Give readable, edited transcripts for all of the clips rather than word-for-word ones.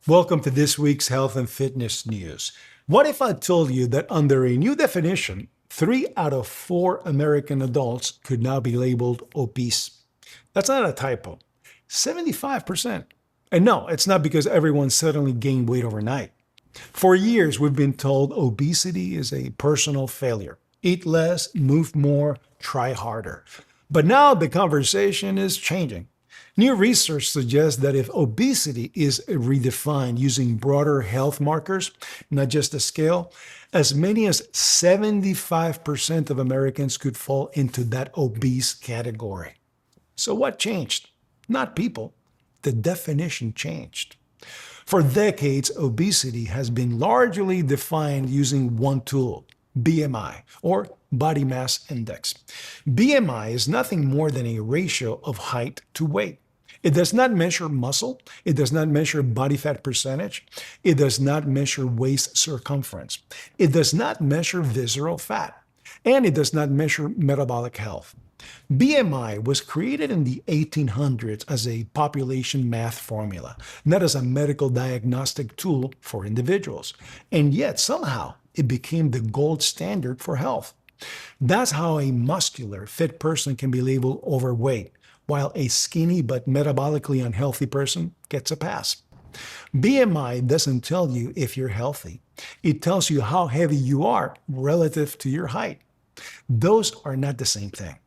Welcome to this week's Health and Fitness News. What if I told you that under a new definition, 3 out of 4 American adults could now be labeled obese? That's not a typo. 75%. And no, it's not because everyone suddenly gained weight overnight. For years, we've been told obesity is a personal failure. Eat less, move more, try harder. But now the conversation is changing. New research suggests that if obesity is redefined using broader health markers, not just a scale, as many as 75% of Americans could fall into that obese category. So what changed? Not people. The definition changed. For decades, obesity has been largely defined using one tool, BMI, or body mass index. BMI is nothing more than a ratio of height to weight. It does not measure muscle. It does not measure body fat percentage. It does not measure waist circumference. It does not measure visceral fat. And it does not measure metabolic health. BMI was created in the 1800s as a population math formula, not as a medical diagnostic tool for individuals. And yet, somehow, it became the gold standard for health. That's how a muscular, fit person can be labeled overweight, while a skinny but metabolically unhealthy person gets a pass. BMI doesn't tell you if you're healthy. It tells you how heavy you are relative to your height. Those are not the same thing.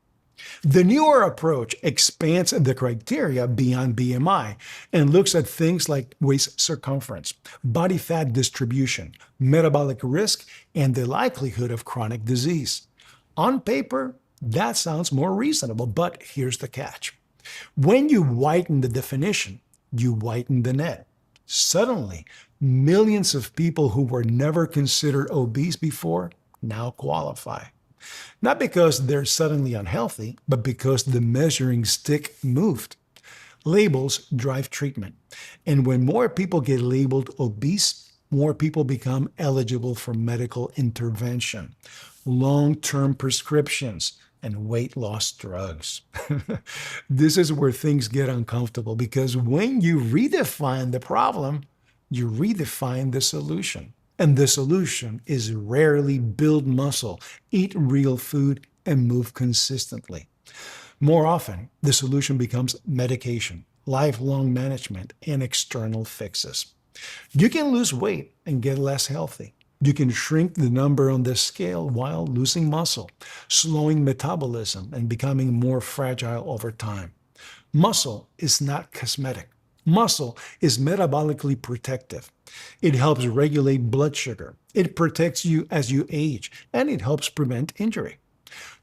The newer approach expands the criteria beyond BMI and looks at things like waist circumference, body fat distribution, metabolic risk, and the likelihood of chronic disease. On paper, that sounds more reasonable, but here's the catch. When you widen the definition, you widen the net. Suddenly, millions of people who were never considered obese before now qualify. Not because they're suddenly unhealthy, but because the measuring stick moved. Labels drive treatment. And when more people get labeled obese, more people become eligible for medical intervention, long-term prescriptions, and weight loss drugs. This is where things get uncomfortable because when you redefine the problem, you redefine the solution. And the solution is rarely build muscle, eat real food, and move consistently. More often, the solution becomes medication, lifelong management, and external fixes. You can lose weight and get less healthy. You can shrink the number on the scale while losing muscle, slowing metabolism, and becoming more fragile over time. Muscle is not cosmetic. Muscle is metabolically protective. It helps regulate blood sugar. It protects you as you age, and it helps prevent injury.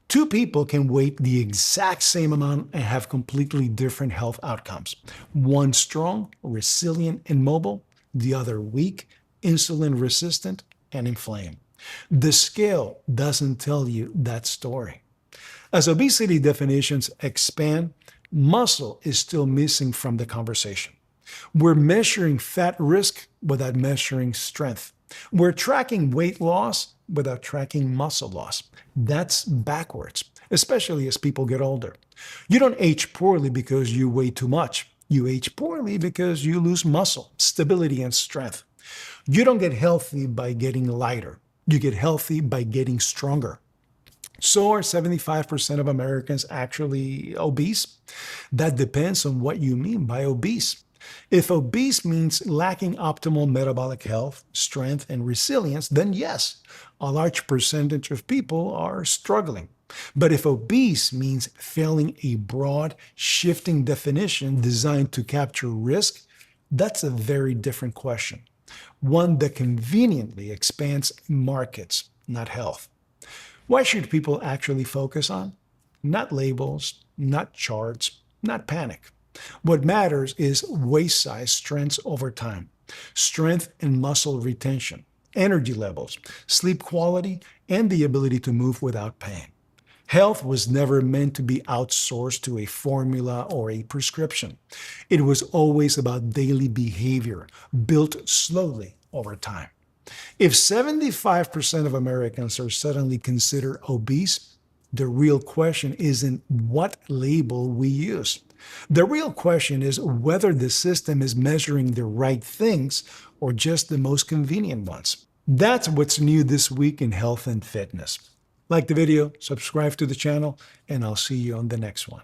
Two people can weigh the exact same amount and have completely different health outcomes. One strong, resilient, and mobile, the other weak, insulin resistant, and inflamed. The scale doesn't tell you that story. As obesity definitions expand, muscle is still missing from the conversation. We're measuring fat risk without measuring strength. We're tracking weight loss without tracking muscle loss. That's backwards, especially as people get older. You don't age poorly because you weigh too much. You age poorly because you lose muscle, stability, and strength. You don't get healthy by getting lighter. You get healthy by getting stronger. So are 75% of Americans actually obese? That depends on what you mean by obese. If obese means lacking optimal metabolic health, strength, and resilience, then yes, a large percentage of people are struggling. But if obese means failing a broad, shifting definition designed to capture risk, that's a very different question. One that conveniently expands markets, not health. What should people actually focus on? Not labels, not charts, not panic. What matters is waist size trends over time, strength and muscle retention, energy levels, sleep quality, and the ability to move without pain. Health was never meant to be outsourced to a formula or a prescription. It was always about daily behavior, built slowly over time. If 75% of Americans are suddenly considered obese, the real question isn't what label we use. The real question is whether the system is measuring the right things or just the most convenient ones. That's what's new this week in health and fitness. Like the video, subscribe to the channel, and I'll see you on the next one.